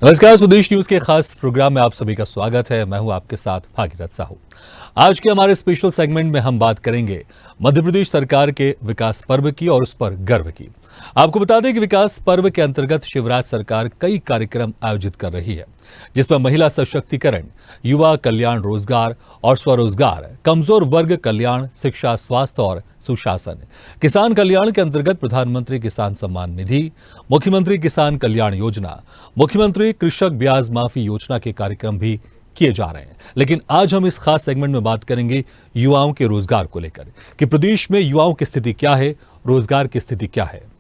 नमस्कार, स्वदेश न्यूज के खास प्रोग्राम में आप सभी का स्वागत है। मैं हूं आपके साथ भागीरथ साहू। आज के हमारे स्पेशल सेगमेंट में हम बात करेंगे मध्य प्रदेश सरकार के विकास पर्व की और उस पर गर्व की। आपको बता दें कि विकास पर्व के अंतर्गत शिवराज सरकार कई कार्यक्रम आयोजित कर रही है, जिसमें महिला सशक्तिकरण, युवा कल्याण, रोजगार और स्वरोजगार, कमजोर वर्ग कल्याण, शिक्षा, स्वास्थ्य और सुशासन, किसान कल्याण के अंतर्गत प्रधानमंत्री किसान सम्मान निधि, मुख्यमंत्री किसान कल्याण योजना, मुख्यमंत्री कृषक ब्याज माफी योजना के कार्यक्रम भी किए जा रहे हैं। लेकिन आज हम इस खास सेगमेंट में बात करेंगे युवाओं के रोजगार को लेकर कि प्रदेश में युवाओं की स्थिति क्या है, रोजगार की स्थिति क्या है।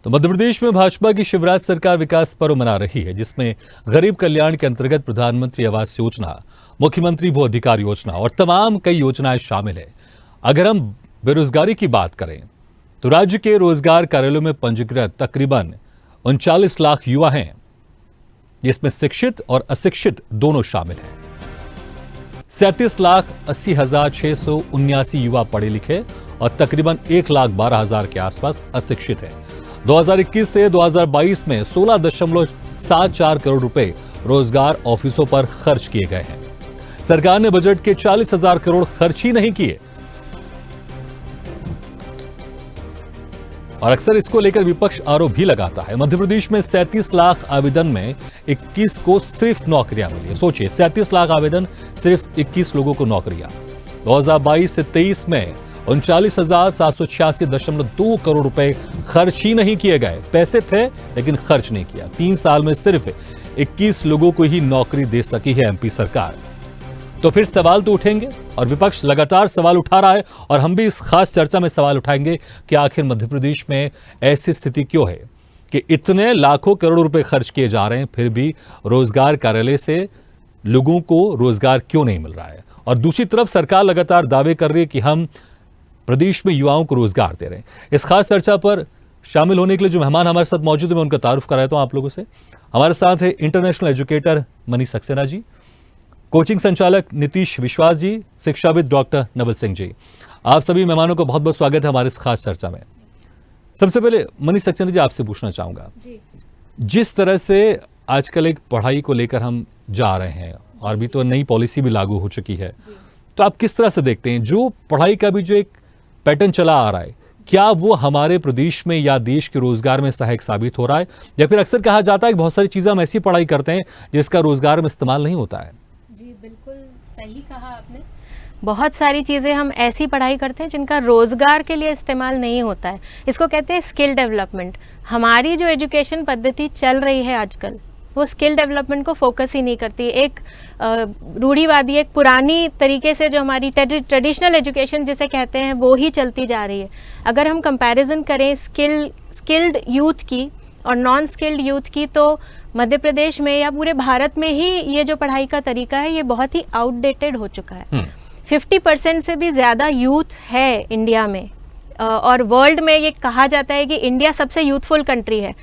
तो मध्य प्रदेश में भाजपा की शिवराज सरकार विकास पर्व मना रही है, जिसमें गरीब कल्याण के अंतर्गत प्रधानमंत्री आवास योजना, मुख्यमंत्री भू अधिकार योजना और तमाम कई योजनाएं शामिल है। अगर हम बेरोजगारी की बात करें तो राज्य के रोजगार कार्यालयों में पंजीकृत तकरीबन 39 लाख युवा हैं, जिसमें शिक्षित और अशिक्षित दोनों शामिल हैं। 37,80,679 युवा पढ़े लिखे और तकरीबन 1,12,000 के आसपास अशिक्षित हैं। 2021 से 2022 में 16.74 करोड़ रुपए रोजगार ऑफिसों पर खर्च किए गए हैं। सरकार ने बजट के 40,000 करोड़ खर्च ही नहीं किए और अक्सर इसको लेकर विपक्ष आरोप भी लगाता है। मध्य प्रदेश में 37 लाख आवेदन में 21 को सिर्फ नौकरियां मिली। सोचिए, 37 लाख आवेदन, सिर्फ 21 लोगों को नौकरियां। 2022 से 23 में 39,786.2 करोड़ रुपए खर्च ही नहीं किए गए। पैसे थे लेकिन खर्च नहीं किया। 3 साल में सिर्फ 21 लोगों को ही नौकरी दे सकी है एमपी सरकार। तो फिर सवाल तो उठेंगे और विपक्ष लगातार सवाल उठा रहा है और हम भी इस खास चर्चा में सवाल उठाएंगे कि आखिर मध्य प्रदेश में ऐसी स्थिति क्यों है कि इतने लाखों करोड़ रुपए खर्च किए जा रहे हैं, फिर भी रोजगार कार्यालय से लोगों को रोजगार क्यों नहीं मिल रहा है। और दूसरी तरफ सरकार लगातार दावे कर रही है कि हम प्रदेश में युवाओं को रोजगार दे रहे हैं। इस खास चर्चा पर शामिल होने के लिए जो मेहमान हमारे साथ मौजूद है, मैं उनका तारुफ कराता हूं आप लोगों से। हमारे साथ है international educator Manish Saxena ji, coaching संचालक नीतीश विश्वास जी, शिक्षाविद डॉक्टर नवल सिंह जी। आप सभी मेहमानों को बहुत बहुत स्वागत है हमारे इस खास चर्चा में। सबसे पहले मनीष सक्सेना जी, आपसे पूछना चाहूंगा, जिस तरह से आजकल एक पढ़ाई को लेकर हम जा रहे हैं और अभी तो नई पॉलिसी भी लागू हो चुकी है, तो आप किस तरह से देखते हैं जो पढ़ाई का भी जो एक पैटर्न चला आ रहा है, क्या वो हमारे प्रदेश में या देश के रोजगार में सहायक साबित हो रहा है, या फिर अक्सर कहा जाता है कि बहुत सारी चीजें हम ऐसी पढ़ाई करते हैं जिसका रोजगार में इस्तेमाल नहीं होता है। जी बिल्कुल सही कहा आपने। बहुत सारी चीज़ें हम ऐसी पढ़ाई करते हैं जिनका रोजगार के लिए इस्तेमाल नहीं होता है। इसको कहते हैं स्किल डेवलपमेंट। हमारी जो एजुकेशन पद्धति चल रही है आजकल, वो स्किल डेवलपमेंट को फोकस ही नहीं करती। एक रूढ़िवादी, एक पुरानी तरीके से जो हमारी ट्रेडिशनल एजुकेशन जिसे कहते हैं, वो ही चलती जा रही है। अगर हम कंपैरिजन करें स्किल्ड यूथ की और नॉन स्किल्ड यूथ की, तो मध्य प्रदेश में या पूरे भारत में ही ये जो पढ़ाई का तरीका है, ये बहुत ही आउटडेटेड हो चुका है। 50% से भी ज़्यादा यूथ है इंडिया में और वर्ल्ड में ये कहा जाता है कि इंडिया सबसे यूथफुल कंट्री है।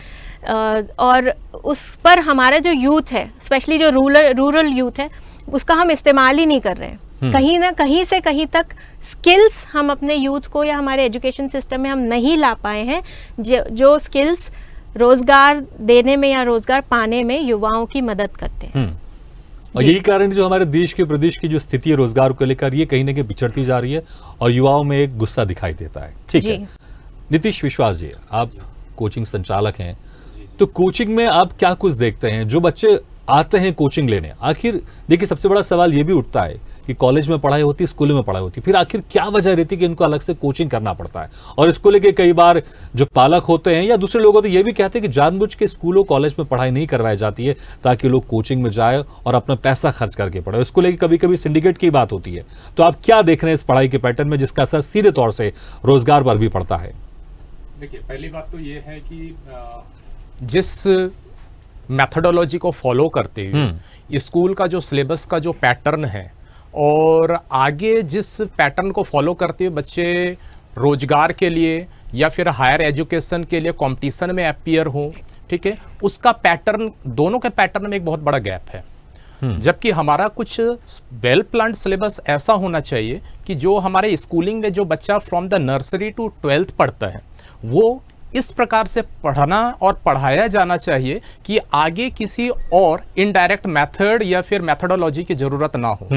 और उस पर हमारा जो यूथ है, स्पेशली जो रूरल यूथ है, उसका हम इस्तेमाल ही नहीं कर रहे हैं। कहीं ना कहीं से कहीं तक स्किल्स हम अपने यूथ को या हमारे एजुकेशन सिस्टम में हम नहीं ला पाए हैं, जो स्किल्स रोजगार देने में या रोजगार पाने में युवाओं की मदद करते हैं। और यही कारण जो हमारे देश के प्रदेश की जो स्थिति है रोजगार को लेकर, ये कहीं ना कहीं बिछड़ती जा रही है और युवाओं में एक गुस्सा दिखाई देता है। ठीक है, नीतीश विश्वास जी, आप कोचिंग संचालक हैं, तो कोचिंग में आप क्या कुछ देखते हैं जो बच्चे आते हैं कोचिंग लेने? आखिर देखिए, सबसे बड़ा सवाल ये भी उठता है कि कॉलेज में पढ़ाई होती है, स्कूल में पढ़ाई होती है, फिर आखिर क्या वजह रहती है कि इनको अलग से कोचिंग करना पड़ता है? और इसको लेके कई बार जो पालक होते हैं या दूसरे लोग होते हैं, ये भी कहते हैं कि जानबूझ के स्कूलों कॉलेज में पढ़ाई नहीं करवाई जाती है ताकि लोग कोचिंग में जाए और अपना पैसा खर्च करके पढ़े। इसको लेकर कभी कभी सिंडिकेट की बात होती है। तो आप क्या देख रहे हैं इस पढ़ाई के पैटर्न में, जिसका असर सीधे तौर से रोजगार पर भी पड़ता है? देखिए, पहली बात तो ये है कि जिस मेथोडोलॉजी को फॉलो करते हुए स्कूल का जो सिलेबस का जो पैटर्न है और आगे जिस पैटर्न को फॉलो करते हुए बच्चे रोजगार के लिए या फिर हायर एजुकेशन के लिए कंपटीशन में अपीयर हो, ठीक है, उसका पैटर्न, दोनों के पैटर्न में एक बहुत बड़ा गैप है। जबकि हमारा कुछ वेल प्लान्ड सिलेबस ऐसा होना चाहिए कि जो हमारे स्कूलिंग में जो बच्चा from the nursery to 12th पढ़ता है वो इस प्रकार से पढ़ना और पढ़ाया जाना चाहिए कि आगे किसी और इनडायरेक्ट मेथड या फिर मेथोडोलॉजी की जरूरत ना हो।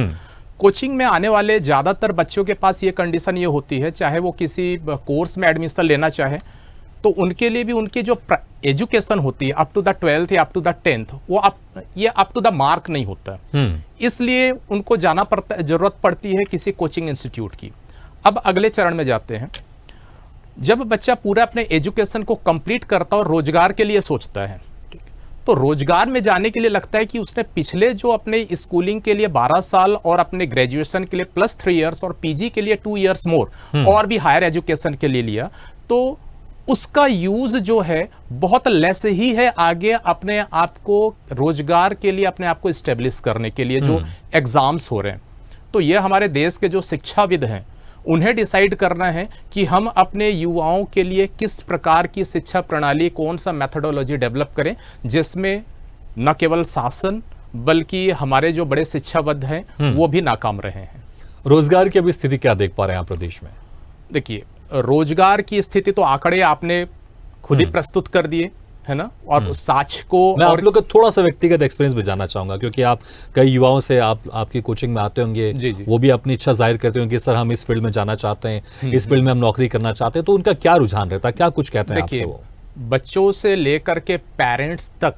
कोचिंग में आने वाले ज़्यादातर बच्चों के पास ये कंडीशन ये होती है, चाहे वो किसी कोर्स में एडमिशन लेना चाहे तो उनके लिए भी उनकी जो एजुकेशन होती है अप टू द 12th या अप टू द 10th वो अप टू द मार्क नहीं होता, इसलिए उनको जाना पड़ता, जरूरत पड़ती है किसी कोचिंग इंस्टीट्यूट की। अब अगले चरण में जाते हैं, जब बच्चा पूरा अपने एजुकेशन को कंप्लीट करता और रोजगार के लिए सोचता है, तो रोजगार में जाने के लिए लगता है कि उसने पिछले जो अपने स्कूलिंग के लिए 12 साल और अपने ग्रेजुएशन के लिए +3 इयर्स और पीजी के लिए 2 इयर्स मोर और भी हायर एजुकेशन के लिए लिया, तो उसका यूज जो है बहुत लेस ही है आगे अपने आप को रोजगार के लिए अपने आप को स्टेब्लिश करने के लिए जो एग्जाम्स हो रहे हैं। तो ये हमारे देश के जो शिक्षाविद हैं उन्हें डिसाइड करना है कि हम अपने युवाओं के लिए किस प्रकार की शिक्षा प्रणाली, कौन सा मेथोडोलॉजी डेवलप करें जिसमें न केवल शासन बल्कि हमारे जो बड़े शिक्षाविद हैं वो भी नाकाम रहे हैं। रोजगार की अभी स्थिति क्या देख पा रहे हैं आप प्रदेश में? देखिए, रोजगार की स्थिति तो आंकड़े आपने खुद ही प्रस्तुत कर दिए है ना, और साक्ष्य को मैं आप लोग का थोड़ा सा व्यक्तिगत एक्सपीरियंस भी जानना चाहूंगा, क्योंकि आप कई युवाओं से आपकी कोचिंग में आते होंगे, जी जी। वो भी अपनी इच्छा जाहिर करते होंगे कि सर हम इस फील्ड में जाना चाहते हैं, इस फील्ड में हम नौकरी करना चाहते हैं, तो उनका क्या रुझान रहता है, क्या कुछ कहते हैं आपसे वो? बच्चों से लेकर के पेरेंट्स तक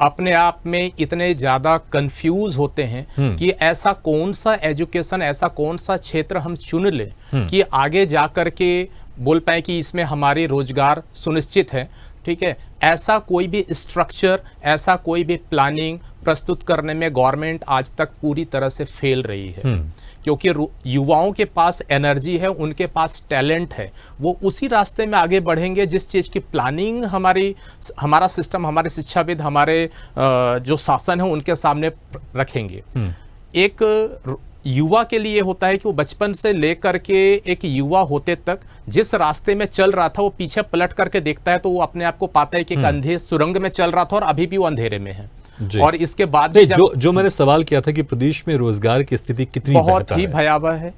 अपने आप में इतने ज्यादा कंफ्यूज होते हैं कि ऐसा कौन सा एजुकेशन, ऐसा कौन सा क्षेत्र हम चुन लें कि आगे जा कर के बोल पाए कि इसमें हमारी रोजगार सुनिश्चित है, ठीक है। ऐसा कोई भी स्ट्रक्चर, ऐसा कोई भी प्लानिंग प्रस्तुत करने में गवर्नमेंट आज तक पूरी तरह से फेल रही है, क्योंकि युवाओं के पास एनर्जी है, उनके पास टैलेंट है, वो उसी रास्ते में आगे बढ़ेंगे जिस चीज़ की प्लानिंग हमारा सिस्टम, हमारे शिक्षाविद, हमारे जो शासन है उनके सामने रखेंगे। एक युवा के लिए होता है कि वो बचपन से लेकर के एक युवा होते तक जिस रास्ते में चल रहा था वो पीछे पलट करके देखता है तो वो अपने आप को पाता है कि एक अंधे सुरंग में चल रहा था और अभी भी वो अंधेरे में है। और इसके बाद जो मैंने सवाल किया था कि प्रदेश में रोजगार की स्थिति कितनी बहुत ही भयावह है,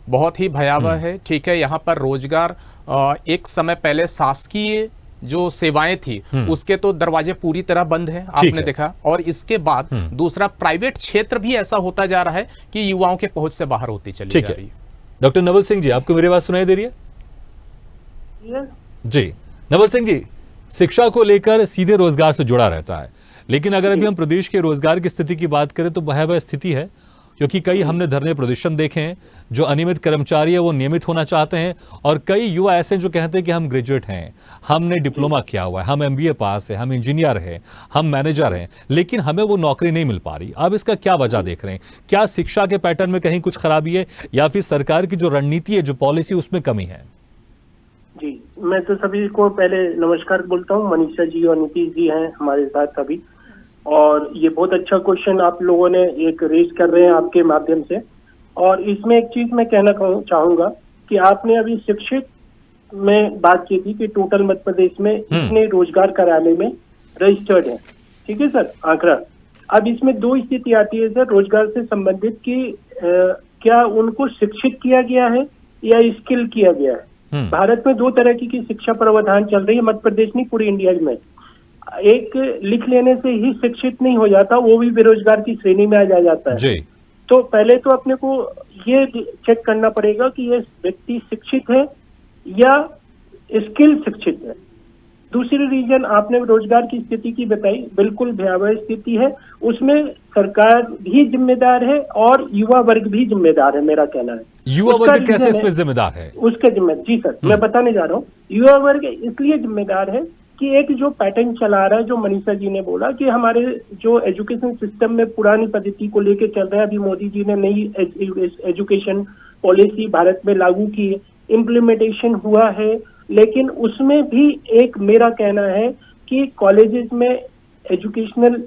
बहुत ही भयावह है, ठीक है। यहाँ पर रोजगार, एक समय पहले शासकीय जो सेवाएं थी उसके तो दरवाजे पूरी तरह बंद हैं, आपने देखा, और इसके बाद दूसरा प्राइवेट क्षेत्र भी ऐसा होता जा रहा है कि युवाओं के पहुंच से बाहर होती चली जा रही है। डॉक्टर नवल सिंह जी, आपको मेरी बात सुनाई दे रही है? जी नवल सिंह जी, शिक्षा को लेकर सीधे रोजगार से जुड़ा रहता है, लेकिन अगर अभी हम प्रदेश के रोजगार की स्थिति की बात करें तो भयावह स्थिति है, क्योंकि कई हमने धरने प्रदर्शन देखे हैं, जो अनियमित कर्मचारी है वो नियमित होना चाहते हैं, और कई युवा ऐसे जो कहते हैं कि हम ग्रेजुएट हैं, हमने डिप्लोमा किया हुआ है, हम MBA पास है, हम इंजीनियर हैं, हम मैनेजर हैं, लेकिन हमें वो नौकरी नहीं मिल पा रही। अब इसका क्या वजह देख रहे हैं? क्या शिक्षा के पैटर्न में कहीं कुछ खराबी है, या फिर सरकार की जो रणनीति है, जो पॉलिसी, उसमें कमी है? जी, मैं तो सभी को पहले नमस्कार बोलता हूँ। मनीषा जी और नीतीश जी हैं हमारे साथ अभी, और ये बहुत अच्छा क्वेश्चन आप लोगों ने एक रेज कर रहे हैं आपके माध्यम से। और इसमें एक चीज मैं कहना चाहूंगा कि आपने अभी शिक्षित में बात की थी कि टोटल मध्य प्रदेश में इतने रोजगार कार्यालय में रजिस्टर्ड है, ठीक है सर, आंकड़ा। अब इसमें दो स्थिति आती है सर रोजगार से संबंधित कि क्या उनको शिक्षित किया गया है या स्किल किया गया है। भारत में दो तरह की शिक्षा प्रावधान चल रही है, मध्य प्रदेश नहीं पूरे इंडिया में। एक लिख लेने से ही शिक्षित नहीं हो जाता, वो भी बेरोजगार की श्रेणी में आ जाता है जी। तो पहले तो अपने को ये चेक करना पड़ेगा कि ये व्यक्ति शिक्षित है या स्किल शिक्षित है। दूसरी रीजन आपने रोजगार की स्थिति की बताई, बिल्कुल भयावह स्थिति है, उसमें सरकार भी जिम्मेदार है और युवा वर्ग भी जिम्मेदार है, मेरा कहना है। युवा वर्ग कैसे इसमें जिम्मेदार है? उसका जिम्मेदार, जी सर मैं बताने जा रहा हूँ। युवा वर्ग इसलिए जिम्मेदार है कि एक जो पैटर्न चला रहा है, जो मनीषा जी ने बोला कि हमारे जो एजुकेशन सिस्टम में पुरानी पद्धति को लेके चल रहा है। अभी मोदी जी ने नई एजुकेशन पॉलिसी भारत में लागू की, इम्प्लीमेंटेशन हुआ है, लेकिन उसमें भी एक मेरा कहना है कि कॉलेजेस में एजुकेशनल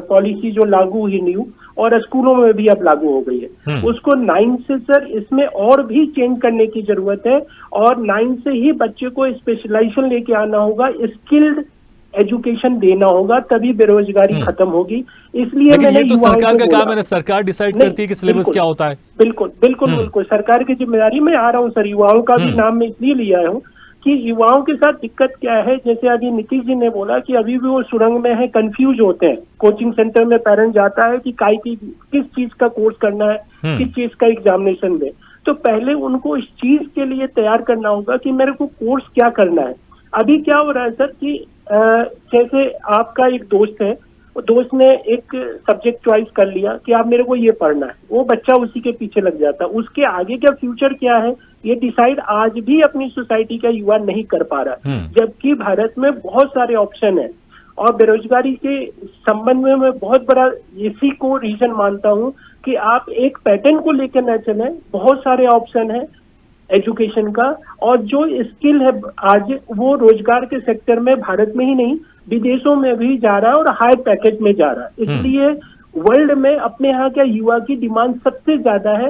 पॉलिसी जो लागू हुई न्यू, और स्कूलों में भी अब लागू हो गई है। उसको 9 से सर इसमें और भी चेंज करने की जरूरत है, और 9 से ही बच्चे को स्पेशलाइजेशन लेके आना होगा, स्किल्ड एजुकेशन देना होगा, तभी बेरोजगारी खत्म होगी। इसलिए लेकिन मैंने ये तो युवाओं सरकार को का बोला- काम है ना, सरकार डिसाइड नहीं, करती है कि सिलेबस बिल्कुल, क्या होता है। बिल्कुल बिल्कुल बिल्कुल सरकार की जिम्मेदारी में आ रहा हूँ सर। युवाओं का भी नाम मैं इसलिए लिया हूँ कि युवाओं के साथ दिक्कत क्या है, जैसे अभी नीतीश जी ने बोला कि अभी भी वो सुरंग में है, कंफ्यूज होते हैं। कोचिंग सेंटर में पेरेंट जाता है कि किस चीज का कोर्स करना है, किस चीज का एग्जामिनेशन दे। तो पहले उनको इस चीज के लिए तैयार करना होगा कि मेरे को कोर्स क्या करना है। अभी क्या हो रहा है सर कि जैसे आपका एक दोस्त है, दोस्त ने एक सब्जेक्ट चॉइस कर लिया कि आप मेरे को ये पढ़ना है, वो बच्चा उसी के पीछे लग जाता है। उसके आगे का फ्यूचर क्या है ये डिसाइड आज भी अपनी सोसाइटी का युवा नहीं कर पा रहा, जबकि भारत में बहुत सारे ऑप्शन है। और बेरोजगारी के संबंध में मैं बहुत बड़ा इसी को रीजन मानता हूँ कि आप एक पैटर्न को लेकर न चलें, बहुत सारे ऑप्शन है एजुकेशन का, और जो स्किल है आज वो रोजगार के सेक्टर में भारत में ही नहीं विदेशों में भी जा रहा है और हाई पैकेज में जा रहा है। इसलिए वर्ल्ड में अपने यहाँ के युवा की डिमांड सबसे ज्यादा है,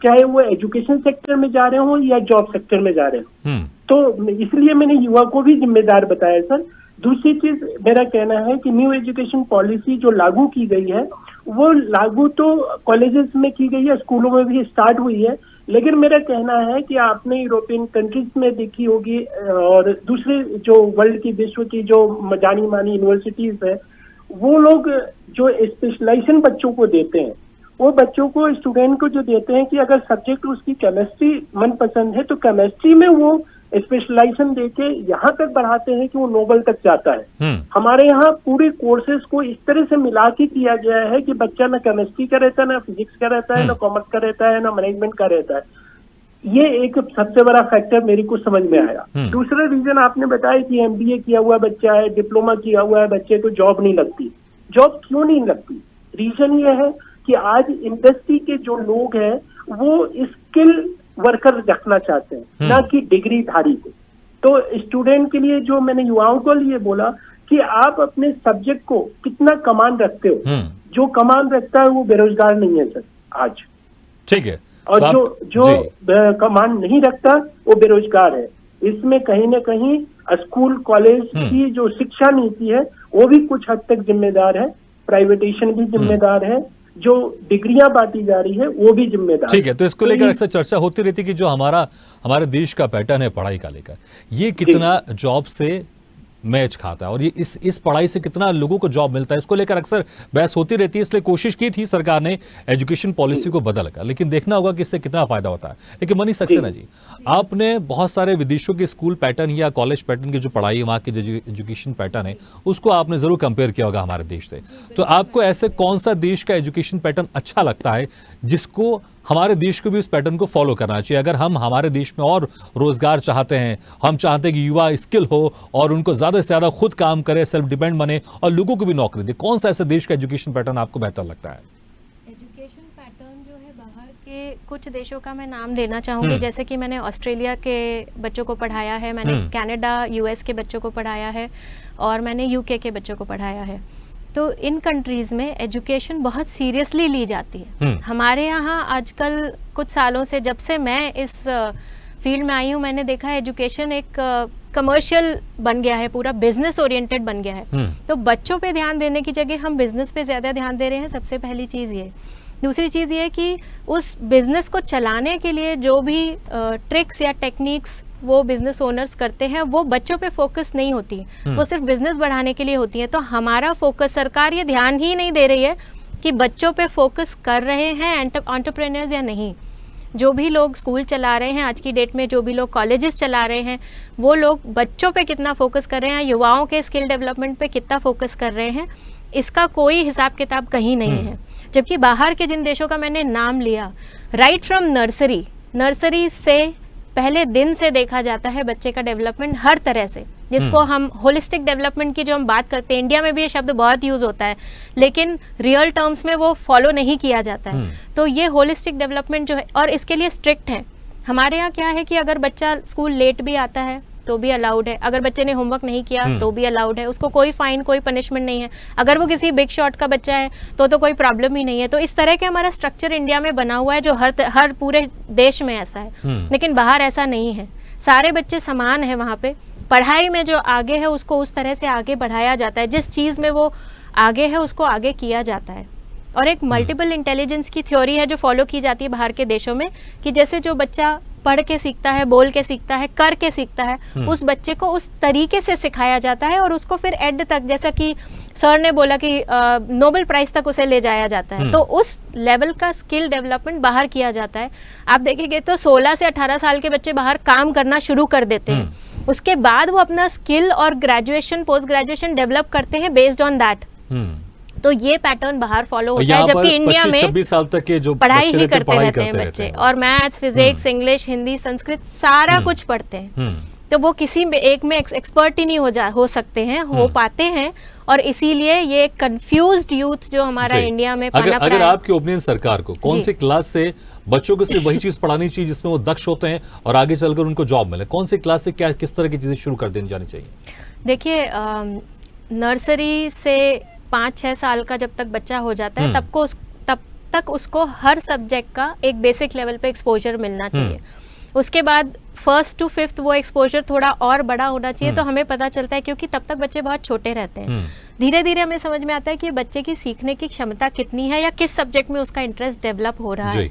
चाहे वो एजुकेशन सेक्टर में जा रहे हो या जॉब सेक्टर में जा रहे हो। तो इसलिए मैंने युवा को भी जिम्मेदार बताया सर। दूसरी चीज मेरा कहना है कि न्यू एजुकेशन पॉलिसी जो लागू की गई है वो लागू तो कॉलेजेस में की गई है, स्कूलों में भी स्टार्ट हुई है, लेकिन मेरा कहना है कि आपने यूरोपियन कंट्रीज में देखी होगी और दूसरे जो वर्ल्ड की विश्व की जो जानी मानी यूनिवर्सिटीज है, वो लोग जो स्पेशलाइजेशन बच्चों को देते हैं, वो बच्चों को स्टूडेंट को जो देते हैं कि अगर सब्जेक्ट उसकी केमिस्ट्री मनपसंद है तो केमिस्ट्री में वो स्पेशलाइजेशन देके यहाँ तक बढ़ाते हैं कि वो नोबल तक जाता है। हमारे यहाँ पूरे कोर्सेज को इस तरह से मिला के किया गया है कि बच्चा ना केमिस्ट्री का रहता है, ना फिजिक्स का रहता है, ना कॉमर्स का रहता है, ना मैनेजमेंट का रहता है। ये एक सबसे बड़ा फैक्टर मेरे को समझ में आया। दूसरा रीजन आपने बताया कि MBA किया हुआ बच्चा है, डिप्लोमा किया हुआ है बच्चे को जॉब नहीं लगती। जॉब क्यों नहीं लगती? रीजन ये है कि आज इंडस्ट्री के जो लोग हैं वो स्किल वर्कर रखना चाहते हैं, ना कि डिग्री धारी को। तो स्टूडेंट के लिए जो मैंने युवाओं को लिए बोला कि आप अपने सब्जेक्ट को कितना कमान रखते हो, जो कमान रखता है वो बेरोजगार नहीं है सर आज। ठीक है। और तो जो कमान नहीं रखता वो बेरोजगार है। इसमें कहीं ना कहीं स्कूल कॉलेज की जो शिक्षा नीति है वो भी कुछ हद तक जिम्मेदार है, प्राइवेटेशन भी जिम्मेदार है, जो डिग्रियां बांटी जा रही है वो भी जिम्मेदार। ठीक है, तो इसको लेकर अक्सर चर्चा होती रहती है कि जो हमारे देश का पैटर्न है पढ़ाई का लेकर, ये कितना जॉब से मैच खाता है और ये इस पढ़ाई से कितना लोगों को जॉब मिलता है, इसको लेकर अक्सर बहस होती रहती है। इसलिए कोशिश की थी सरकार ने एजुकेशन पॉलिसी को बदल कर, लेकिन देखना होगा कि इससे कितना फायदा होता है। लेकिन मनीष सक्सेना जी, आपने बहुत सारे विदेशों के स्कूल पैटर्न या कॉलेज पैटर्न की जो पढ़ाई, वहाँ की जो एजुकेशन पैटर्न है, उसको आपने जरूर कंपेयर किया होगा हमारे देश से। तो आपको ऐसे कौन सा देश का एजुकेशन पैटर्न अच्छा लगता है जिसको हमारे देश को भी उस पैटर्न को फॉलो करना चाहिए? अगर हम हमारे देश में और रोजगार चाहते हैं, हम चाहते हैं कि युवा स्किल हो और उनको ज्यादा से ज्यादा खुद काम करे, सेल्फ डिपेंड बने और लोगों को भी नौकरी दे, कौन सा ऐसा देश का एजुकेशन पैटर्न आपको बेहतर लगता है? एजुकेशन पैटर्न जो है बाहर के कुछ देशों का मैं नाम देना चाहूँगी, जैसे कि मैंने ऑस्ट्रेलिया के बच्चों को पढ़ाया है, मैंने कनाडा US के बच्चों को पढ़ाया है और मैंने UK के बच्चों को पढ़ाया है। तो इन कंट्रीज़ में एजुकेशन बहुत सीरियसली ली जाती है। हमारे यहाँ आजकल कुछ सालों से, जब से मैं इस फील्ड में आई हूँ, मैंने देखा है एजुकेशन एक कमर्शियल बन गया है, पूरा बिजनेस ओरिएंटेड बन गया है। तो बच्चों पे ध्यान देने की जगह हम बिजनेस पे ज़्यादा ध्यान दे रहे हैं, सबसे पहली चीज़ ये। दूसरी चीज़ ये कि उस बिजनेस को चलाने के लिए जो भी ट्रिक्स या टेक्निक्स वो बिजनेस ओनर्स करते हैं वो बच्चों पे फोकस नहीं होती, वो सिर्फ बिजनेस बढ़ाने के लिए होती है। तो हमारा फोकस, सरकार ये ध्यान ही नहीं दे रही है कि बच्चों पे फोकस कर रहे हैं एंटरप्रेन्योर्स या नहीं। जो भी लोग स्कूल चला रहे हैं आज की डेट में, जो भी लोग कॉलेजेस चला रहे हैं, वो लोग बच्चों पे कितना फोकस कर रहे हैं, युवाओं के स्किल डेवलपमेंट पे कितना फोकस कर रहे हैं, इसका कोई हिसाब किताब कहीं नहीं है। जबकि बाहर के जिन देशों का मैंने नाम लिया, राइट फ्रॉम नर्सरी से पहले दिन से देखा जाता है बच्चे का डेवलपमेंट हर तरह से, जिसको हम होलिस्टिक डेवलपमेंट की जो हम बात करते हैं, इंडिया में भी ये शब्द बहुत यूज होता है, लेकिन रियल टर्म्स में वो फॉलो नहीं किया जाता है। तो ये होलिस्टिक डेवलपमेंट जो है, और इसके लिए स्ट्रिक्ट है। हमारे यहाँ क्या है कि अगर बच्चा स्कूल लेट भी आता है तो भी अलाउड है, अगर बच्चे ने होमवर्क नहीं किया तो भी अलाउड है, उसको कोई फाइन कोई पनिशमेंट नहीं है। अगर वो किसी बिग शॉट का बच्चा है तो कोई प्रॉब्लम ही नहीं है। तो इस तरह के हमारा स्ट्रक्चर इंडिया में बना हुआ है जो हर पूरे देश में ऐसा है, लेकिन बाहर ऐसा नहीं है। सारे बच्चे समान है वहाँ पे, पढ़ाई में जो आगे है उसको उस तरह से आगे बढ़ाया जाता है, जिस चीज़ में वो आगे है उसको आगे किया जाता है। और एक मल्टीपल इंटेलिजेंस की थ्योरी है जो फॉलो की जाती है बाहर के देशों में, कि जैसे जो बच्चा पढ़ के सीखता है, बोल के सीखता है, कर के सीखता है, उस बच्चे को उस तरीके से सिखाया जाता है और उसको फिर एंड तक, जैसा कि सर ने बोला कि नोबेल प्राइज तक उसे ले जाया जाता है, तो उस लेवल का स्किल डेवलपमेंट बाहर किया जाता है। आप देखेंगे तो 16 से 18 साल के बच्चे बाहर काम करना शुरू कर देते हैं, उसके बाद वो अपना स्किल और ग्रेजुएशन पोस्ट ग्रेजुएशन डेवलप करते हैं बेस्ड ऑन दैट। तो ये पैटर्न बाहर फॉलो होता है, जबकि इंडिया में 26 साल तक के जो पढ़ाई ही करते रहते हैं बच्चे, और maths, physics, English, Hindi, Sanskrit सारा कुछ पढ़ते हैं। तो वो किसी एक में एक्सपर्ट ही नहीं हो सकते हैं, हो पाते हैं, और इसीलिए ये कंफ्यूज्ड यूथ जो हमारा इंडिया में पनप रहा है। अगर आपकी ओपिनियन सरकार को कौन सी क्लास से बच्चों को सिर्फ वही चीज पढ़ानी चाहिए जिसमें वो दक्ष होते हैं और आगे चलकर उनको जॉब मिले, कौन सी क्लास से क्या किस तरह की चीजें शुरू कर देनी जानी चाहिए? देखिए, नर्सरी से 5-6 साल का जब तक बच्चा हो जाता है तब तक उसको हर सब्जेक्ट का एक बेसिक लेवल पे एक्सपोजर मिलना चाहिए। उसके बाद 1st to 5th वो एक्सपोजर थोड़ा और बड़ा होना चाहिए। तो हमें पता चलता है, क्योंकि तब तक बच्चे बहुत छोटे रहते हैं, धीरे धीरे हमें समझ में आता है कि बच्चे की सीखने की क्षमता कितनी है या किस सब्जेक्ट में उसका इंटरेस्ट डेवलप हो रहा है,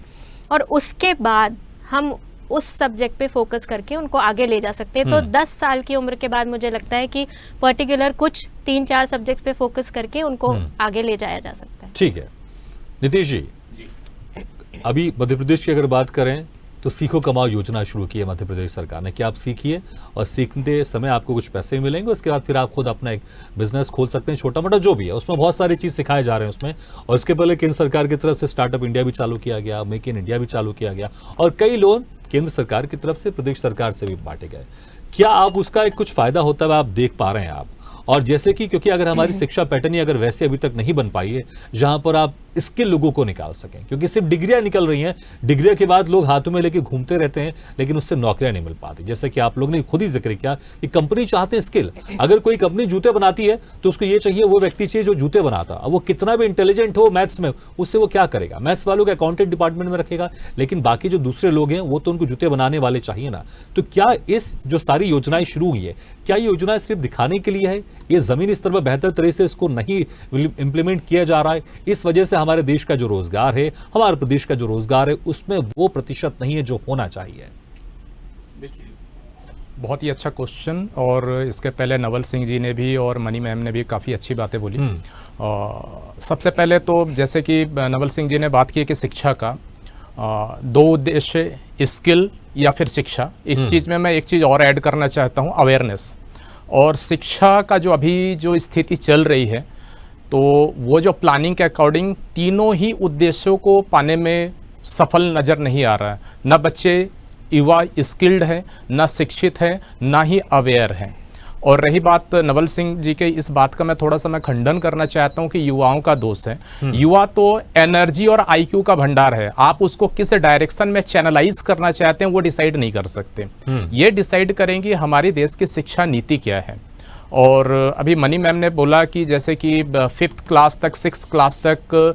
और उसके बाद हम उस सब्जेक्ट पे फोकस करके उनको आगे ले जा सकते हैं। तो 10 साल की उम्र के बाद मुझे लगता है कि पर्टिकुलर कुछ 3-4 सब्जेक्ट्स पे फोकस करके उनको आगे ले जाया जा सकता है। ठीक है नीतीश जी, अभी मध्य प्रदेश की अगर बात करें तो सीखो कमाओ योजना शुरू की है मध्य प्रदेश सरकार ने, कि आप सीखिए और सीखते समय आपको कुछ पैसे मिलेंगे, उसके बाद फिर आप खुद अपना एक बिजनेस खोल सकते हैं, छोटा मोटा जो भी है, उसमें बहुत सारी चीज सिखाए जा रहे हैं उसमें। और इसके पहले केंद्र सरकार की तरफ से स्टार्टअप इंडिया भी चालू किया गया, मेक इन इंडिया भी चालू किया गया, और कई लोन केंद्र सरकार की तरफ से प्रदेश सरकार से भी बांटे गए। क्या आप उसका एक कुछ फायदा होता है आप देख पा रहे हैं आप? और जैसे कि क्योंकि अगर हमारी शिक्षा पैटर्न ही अगर वैसे अभी तक नहीं बन पाई है जहां पर आप स्किल लोगों को निकाल सकें, क्योंकि सिर्फ डिग्रियां निकल रही हैं, डिग्रिया के बाद लोग हाथों में लेके घूमते रहते हैं लेकिन उससे नौकरियां नहीं मिल पाती। जैसे कि आप लोग ने खुद ही जिक्र किया कि कंपनी चाहते हैं स्किल, अगर कोई कंपनी जूते बनाती है तो उसको ये चाहिए वो व्यक्ति चाहिए जो जूते बनाता, अब वो कितना भी इंटेलिजेंट हो मैथ्स में, उससे वो क्या करेगा? मैथ्स वालों को अकाउंटेंट डिपार्टमेंट में रखेगा, लेकिन बाकी जो दूसरे लोग हैं वो तो उनको जूते बनाने वाले चाहिए ना। तो क्या इस जो सारी योजनाएं शुरू हुई है, क्या ये योजनाएं सिर्फ दिखाने के लिए है? ये जमीनी स्तर पर बेहतर तरह से इसको नहीं इंप्लीमेंट किया जा रहा है, इस वजह से हमारे देश का जो रोजगार है, हमारे प्रदेश का जो रोजगार है, उसमें वो प्रतिशत नहीं है जो होना चाहिए? देखिए, बहुत ही अच्छा क्वेश्चन, और इसके पहले नवल सिंह जी ने भी और मनी मैम ने भी काफ़ी अच्छी बातें बोली। सबसे पहले तो जैसे कि नवल सिंह जी ने बात की कि शिक्षा का 2 उद्देश्य, स्किल या फिर शिक्षा। इस चीज़ में मैं एक चीज़ और ऐड करना चाहता हूँ, अवेयरनेस। और शिक्षा का जो अभी जो स्थिति चल रही है, तो वो जो प्लानिंग के अकॉर्डिंग तीनों ही उद्देश्यों को पाने में सफल नज़र नहीं आ रहा है। न बच्चे युवा स्किल्ड है, न शिक्षित है, ना ही अवेयर हैं। और रही बात नवल सिंह जी के इस बात का मैं थोड़ा सा मैं खंडन करना चाहता हूं कि युवाओं का दोष है। युवा तो एनर्जी और आईक्यू का भंडार है, आप उसको किस डायरेक्शन में चैनलाइज करना चाहते हैं वो डिसाइड नहीं कर सकते। ये डिसाइड करेंगे हमारी देश की शिक्षा नीति क्या है। और अभी मनी मैम ने बोला कि जैसे कि 5th क्लास तक 6th क्लास तक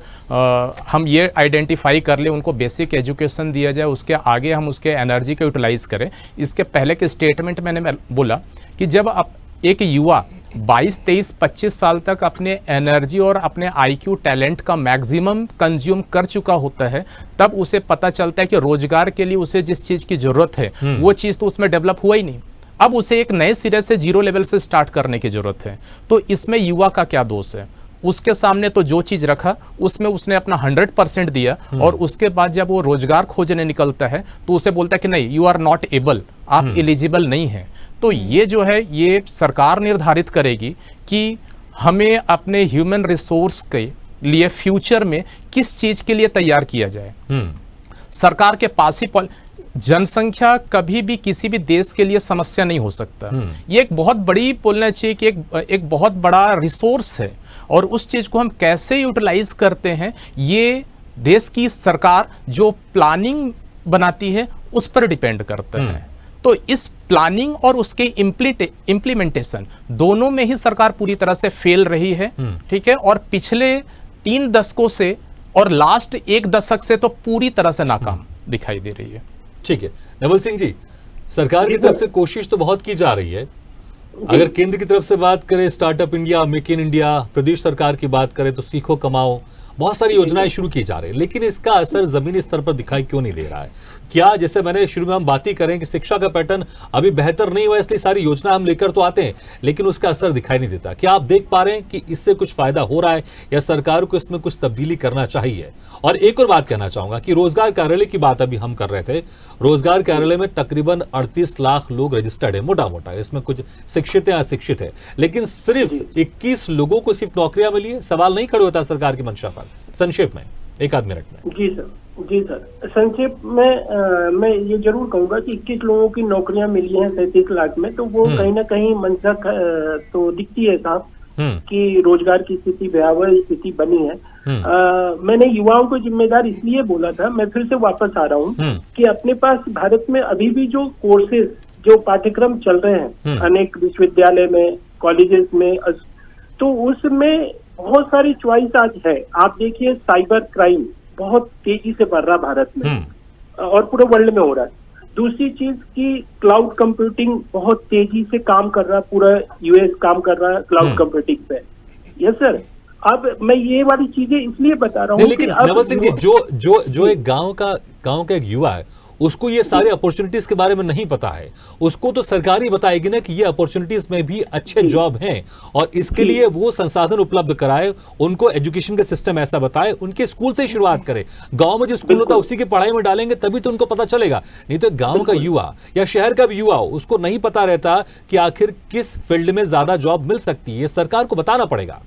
हम ये आइडेंटिफाई कर ले, उनको बेसिक एजुकेशन दिया जाए, उसके आगे हम उसके एनर्जी को यूटिलाइज करें। इसके पहले के स्टेटमेंट मैंने बोला कि जब आप एक युवा 22, 23, 25 साल तक अपने एनर्जी और अपने आईक्यू टैलेंट का मैक्सिमम कंज्यूम कर चुका होता है, तब उसे पता चलता है कि रोजगार के लिए उसे जिस चीज़ की ज़रूरत है वो चीज़ तो उसमें डेवलप हुआ ही नहीं। अब उसे एक नए सिरे से 0 लेवल से स्टार्ट करने की जरूरत है। तो इसमें युवा का क्या दोष है? उसके सामने तो जो चीज़ रखा उसमें उसने अपना 100% दिया, और उसके बाद जब वो रोजगार खोजने निकलता है तो उसे बोलता है कि नहीं, यू आर नॉट एबल, आप एलिजिबल नहीं हैं। तो ये जो है ये सरकार निर्धारित करेगी कि हमें अपने ह्यूमन रिसोर्स के लिए फ्यूचर में किस चीज़ के लिए तैयार किया जाए। सरकार के पास ही जनसंख्या कभी भी किसी भी देश के लिए समस्या नहीं हो सकता। ये एक बहुत बड़ी बोलना चाहिए कि एक बहुत बड़ा रिसोर्स है, और उस चीज को हम कैसे यूटिलाइज करते हैं ये देश की सरकार जो प्लानिंग बनाती है उस पर डिपेंड करता है। तो इस प्लानिंग और उसके इम्प्लीमेंटेशन दोनों में ही सरकार पूरी तरह से फेल रही है, ठीक है, और पिछले 3 दशकों से और लास्ट 1 दशक से तो पूरी तरह से नाकाम दिखाई दे रही है। ठीक है नवल सिंह जी, सरकार की तरफ से कोशिश तो बहुत की जा रही है। अगर केंद्र की तरफ से बात करें, startup India, make in India, प्रदेश सरकार की बात करें तो सीखो कमाओ, बहुत सारी योजनाएं शुरू की जा रही है, लेकिन इसका असर जमीनी स्तर पर दिखाई क्यों नहीं दे रहा है? क्या, जैसे मैंने शुरू में हम बात ही करें कि शिक्षा का पैटर्न अभी बेहतर नहीं हुआ, इसलिए सारी योजना हम लेकर तो आते हैं लेकिन उसका असर दिखाई नहीं देता। क्या आप देख पा रहे हैं कि इससे कुछ फायदा हो रहा है या सरकार को इसमें कुछ तब्दीली करना चाहिए? और एक और बात कहना चाहूंगा कि रोजगार कार्यालय की बात अभी हम कर रहे थे। रोजगार कार्यालय में तकरीबन 38 लाख लोग रजिस्टर्ड है, मोटा मोटा, इसमें कुछ शिक्षित है, अशिक्षित है, लेकिन सिर्फ 21 लोगों को सिर्फ नौकरियां मिली है। सवाल नहीं खड़े होता सरकार की मंशा पर? संक्षेप में 1 आध मिनट में। जी सर, संक्षेप में मैं ये जरूर कहूंगा कि 21 लोगों की नौकरियां मिली हैं 37 लाख में, तो वो कहीं ना कहीं मंशा तो दिखती है साहब कि रोजगार की स्थिति, भयावह स्थिति बनी है। मैंने युवाओं को जिम्मेदार इसलिए बोला था, मैं फिर से वापस आ रहा हूँ कि अपने पास भारत में अभी भी जो कोर्सेज, जो पाठ्यक्रम चल रहे हैं अनेक विश्वविद्यालय में, कॉलेजेस में, तो उसमें बहुत सारी चॉइस आज है। आप देखिए, साइबर क्राइम बहुत तेजी से बढ़ रहा भारत में और पूरे वर्ल्ड में हो रहा है। दूसरी चीज की क्लाउड कंप्यूटिंग बहुत तेजी से काम कर रहा है, पूरा यूएस काम कर रहा है क्लाउड कंप्यूटिंग पे। यस सर, अब मैं ये वाली चीजें इसलिए बता रहा हूँ, लेकिन नवल सिंह जी, जो एक गांव का एक युवा है, उसको ये सारे अपॉर्चुनिटीज के बारे में नहीं पता है। उसको तो सरकार ही बताएगी ना कि ये अपॉर्चुनिटीज में भी अच्छे जॉब हैं, और इसके लिए वो संसाधन उपलब्ध कराए, उनको एजुकेशन का सिस्टम ऐसा बताए, उनके स्कूल से शुरुआत करे। गांव में जो स्कूल होता है उसी की पढ़ाई में डालेंगे तभी तो उनको पता चलेगा। नहीं तो गांव का युवा या शहर का भी युवा, उसको नहीं पता रहता कि आखिर किस फील्ड में ज्यादा जॉब मिल सकती है। सरकार को बताना पड़ेगा।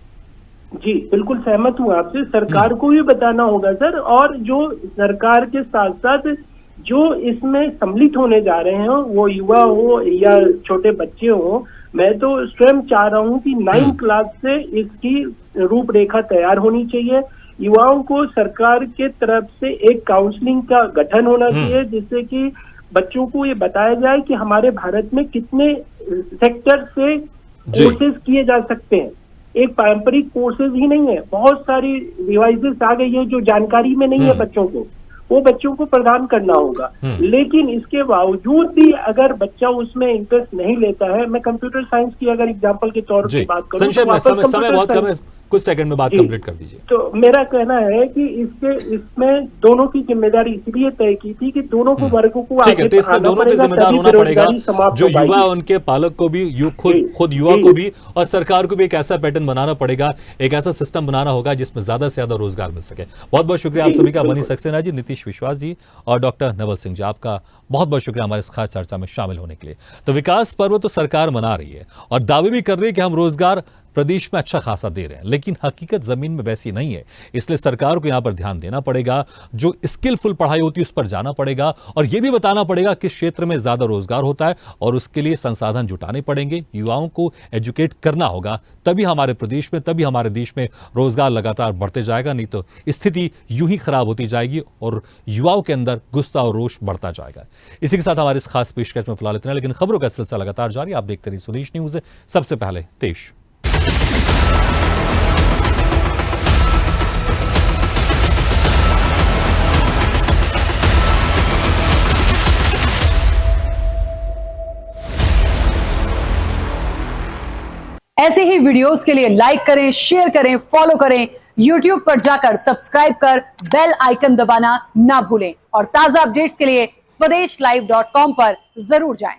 जी बिल्कुल सहमत हूँ आपसे, सरकार को भी बताना होगा सर, और जो सरकार के साथ साथ जो इसमें सम्मिलित होने जा रहे हैं, वो युवा हो या छोटे बच्चे हो, मैं तो स्वयं चाह रहा हूँ कि 9th क्लास से इसकी रूपरेखा तैयार होनी चाहिए। युवाओं को सरकार के तरफ से एक काउंसलिंग का गठन होना चाहिए, जिससे कि बच्चों को ये बताया जाए कि हमारे भारत में कितने सेक्टर से कोर्सेज किए जा सकते हैं। एक पारंपरिक कोर्सेज ही नहीं है, बहुत सारी डिवाइसेस आ गई है जो जानकारी में नहीं है बच्चों को, वो बच्चों को प्रदान करना होगा। लेकिन इसके बावजूद भी अगर बच्चा उसमें इंटरेस्ट नहीं लेता है, मैं कंप्यूटर साइंस की अगर एग्जांपल के तौर पे बात करूं, समय बहुत कम है, कुछ सेकंड में बात कंप्लीट कर दीजिए। तो मेरा कहना है कि इसमें दोनों की जिम्मेदारी इसलिए तय की थी कि दोनों को वर्गों को ठीक है, तो इसमें दोनों को जिम्मेदार होना पड़ेगा, जो युवा उनके पालक को भी, खुद युवा को भी, और सरकार को भी एक ऐसा पैटर्न बनाना पड़ेगा, एक ऐसा सिस्टम बनाना होगा जिसमें ज्यादा से ज्यादा रोजगार मिल सके। बहुत बहुत शुक्रिया आप सभी का, मनीष सक्सेना जी, नीतीश विश्वास जी और डॉक्टर नवल सिंह जी, आपका बहुत बहुत शुक्रिया हमारे इस खास चर्चा में शामिल होने के लिए। तो विकास पर्व तो सरकार मना रही है और दावे भी कर रही है कि हम रोजगार प्रदेश में अच्छा खासा दे रहे हैं, लेकिन हकीकत जमीन में वैसी नहीं है। इसलिए सरकार को यहां पर ध्यान देना पड़ेगा, जो स्किलफुल पढ़ाई होती है उस पर जाना पड़ेगा, और यह भी बताना पड़ेगा किस क्षेत्र में ज्यादा रोजगार होता है, और उसके लिए संसाधन जुटाने पड़ेंगे, युवाओं को एजुकेट करना होगा, तभी हमारे प्रदेश में, तभी हमारे देश में रोजगार लगातार बढ़ते जाएगा। नहीं तो स्थिति यूं ही खराब होती जाएगी और युवाओं के अंदर गुस्सा और रोष बढ़ता जाएगा। इसी के साथ हमारे इस खास पेशकश में फिलहाल इतना, लेकिन खबरों का सिलसिला लगातार जारी। आप देखते रहिए स्वदेश न्यूज। सबसे पहले देश। ऐसे ही वीडियोस के लिए लाइक करें, शेयर करें, फॉलो करें, YouTube पर जाकर सब्सक्राइब कर बेल आइकन दबाना ना भूलें, और ताजा अपडेट्स के लिए SwadeshLive.com पर जरूर जाएं।